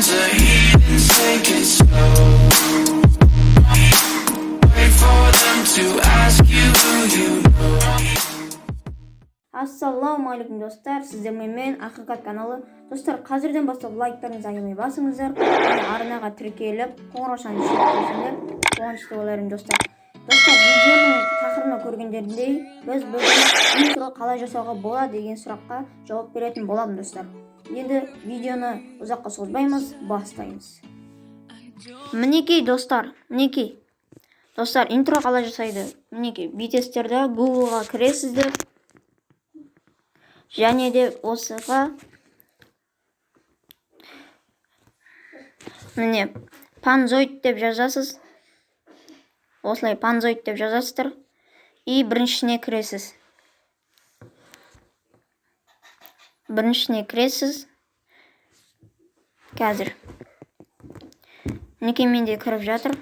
friends are heathens, take it slow. Wait for them to ask you who you know. Ассалаумағалейкум достар, сіздермен мен Ақиқат каналы. Достар, қазірден бастап лайктарыңызды аямай басыңыздар, арнаға тіркеліп, қоңыраушаны шертсеңіздер, қуанышты боларым достар. Достар, видеоның тақырыбына көргендеріндей, біз бүгін интро қалай жасауға болады деген сұраққа жауап беретін боламын достар. Енді видеоны ұзаққа созбаймыз, бастаймыз. Мінекей достар, мінекей. Достар, интро қалай жасайды? Мінекей, битестерді Google-ға кіресіздер. Және де осыға міне Panzoid деп жазасыз. Осылай Panzoid деп жазасыздар. И біріншісіне кіресіз. Қазір. Мінекей менде кіріп жатыр.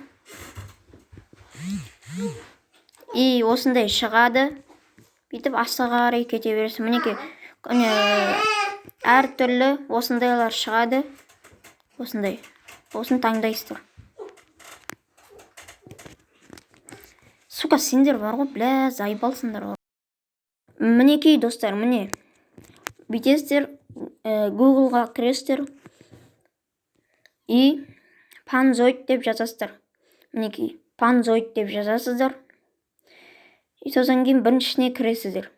И осындай шығады. Бүйтіп астыға қарай кете бересіз. Мінекей әр түрлі осындайлар шығады. Осындай. Осын таңдайсыздар. Сука, сендер бар ғой, бля, зайбалсыңдар. Мінекей достар, міне. Бүйтесіздер, Google-ға кіресіздер. И Panzoid деп жазасыздар. Мінекей, Panzoid деп жазасыздар. И содан кейін біріншісіне кіресіздер.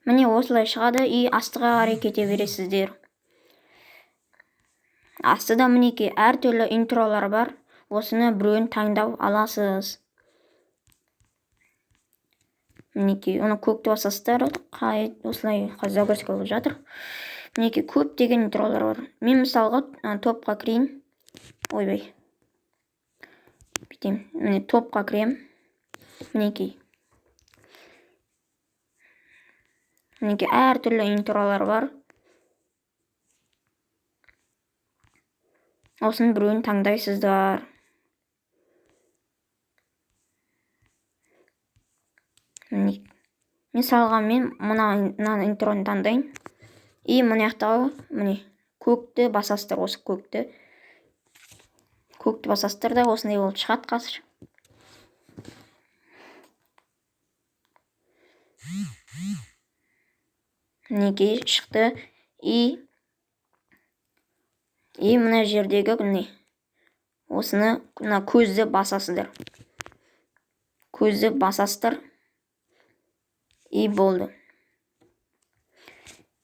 Міне осылай шығады и астыға қарай кете бересіздер. Астыда мінекей әр түрлі интролар бар. Осыны біреуін таңдап аласыз. Мінекей, оны көкті басасыздар. Осылай загрузка болып жатыр. Мінекей, көп деген интролар бар. Мен мысалға топқа кірейін. Ойбай. Бүйтем. Міне топқа кірем. Мінекей. Мінекей, әр түрлі интролар бар. Осының біреуін таңдайсыздар. Мысалға мен мына интроны таңдайын. И мұнаяқтағы, міне, көкті басасыздар, осы көкті. Көкті басасыздар да, осындай болып шығады қазір. Мінекей шықты. И мына жердегі, міне, осыны, мына көзді басасыздар. И болды.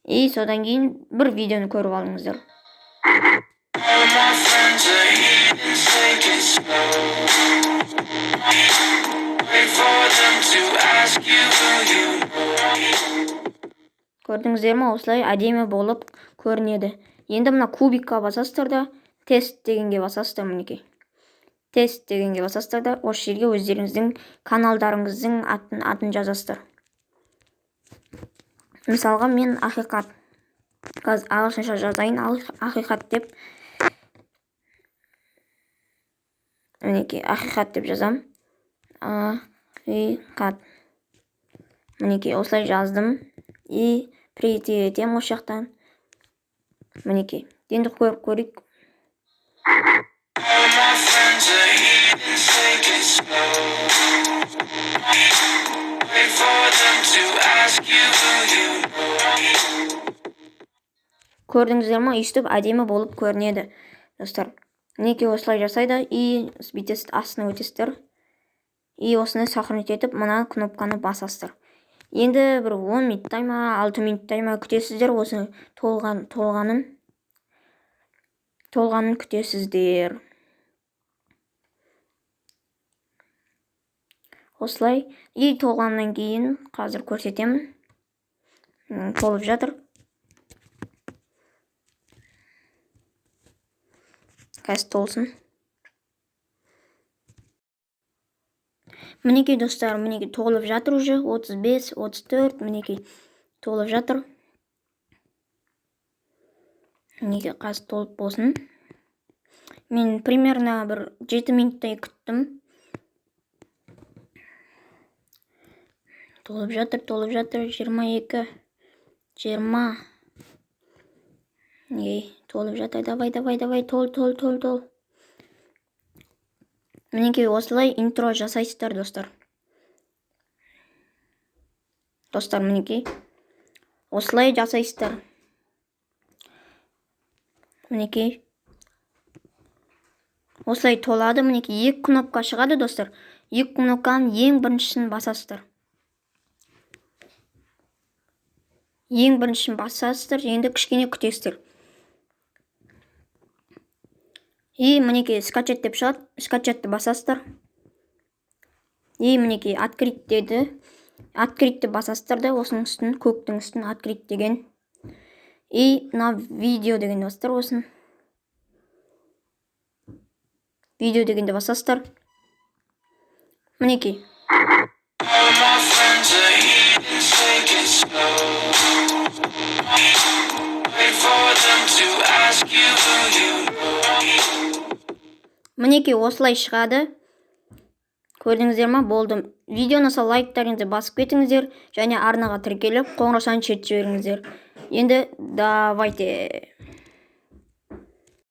И содан кейін бір видеоны көріп алыңыздар. Көрдіңіздер ме? Осылай әдемі болып көрінеді. Енді мына кубикқа басасыздар да, тест дегенге басасыздар, мінекей. Тест дегенге басасыздар да, осы жерге өздеріңіздің каналдарыңыздың атын жазасыздар. Мысалға мен Ақиқат. Қазір ағылшынша жазайын, Ақиқат деп. Мінекей, Ақиқат деп жазам. Ақиқат. Мінекей, осылай жаздым. И етем осы жақтан. Мінекей, енді көріп көрейік. Көрдіңіздер ме? Үстіп әдемі болып көрінеді. Достар, мінекей осылай жасайды. И бүйтесіз, астына өтесіздер. И осыны сохранить етіп, мына кнопканы басасыздар. Енді бір 10 минуттай ма, 6 минуттай ма күтесіздер. Осы толғанын күтесіздер. Осылай. И толғаннан кейін қазір көрсетемін. Толып жатыр. Қазір толсын. Мінекей достар, мінекей толып жатыр уже. 35, 34, мінекей толып жатыр. Мінекей қазір толып болсын. Мен примерно бір 7 минуттай күттім. Толып жатыр. 22, 20. Толып жатыр. Давай. Тол. Мінекей осылай интро жасайсыздар, достар. Достар, мінекей осылай жасайсыздар. Мінекей осылай толады. Мінекей 2 кнопка шығады, достар. 2 кнопканың ең біріншісін басасыздар. Енді кішкене күтесіздер. Мінекей скачать деп шығады. Скачатты басасыздар. Мінекей открыть деді. Открытьті басасыздар да, осының үстін, көктің үстін открыть деген. На видео деген достар, осын. Видео дегенде басасыздар. Мінекей. All my friends are heathens, take it slow. Wait for them to ask you who you know. Мінекей осылай шығады. Көрдіңіздер ма? Болды. Видеоны сал лайктарыңызды басып кетіңіздер және арнаға тіркеліп қоңырау санын шертіп жіберіңіздер. Енді давайте.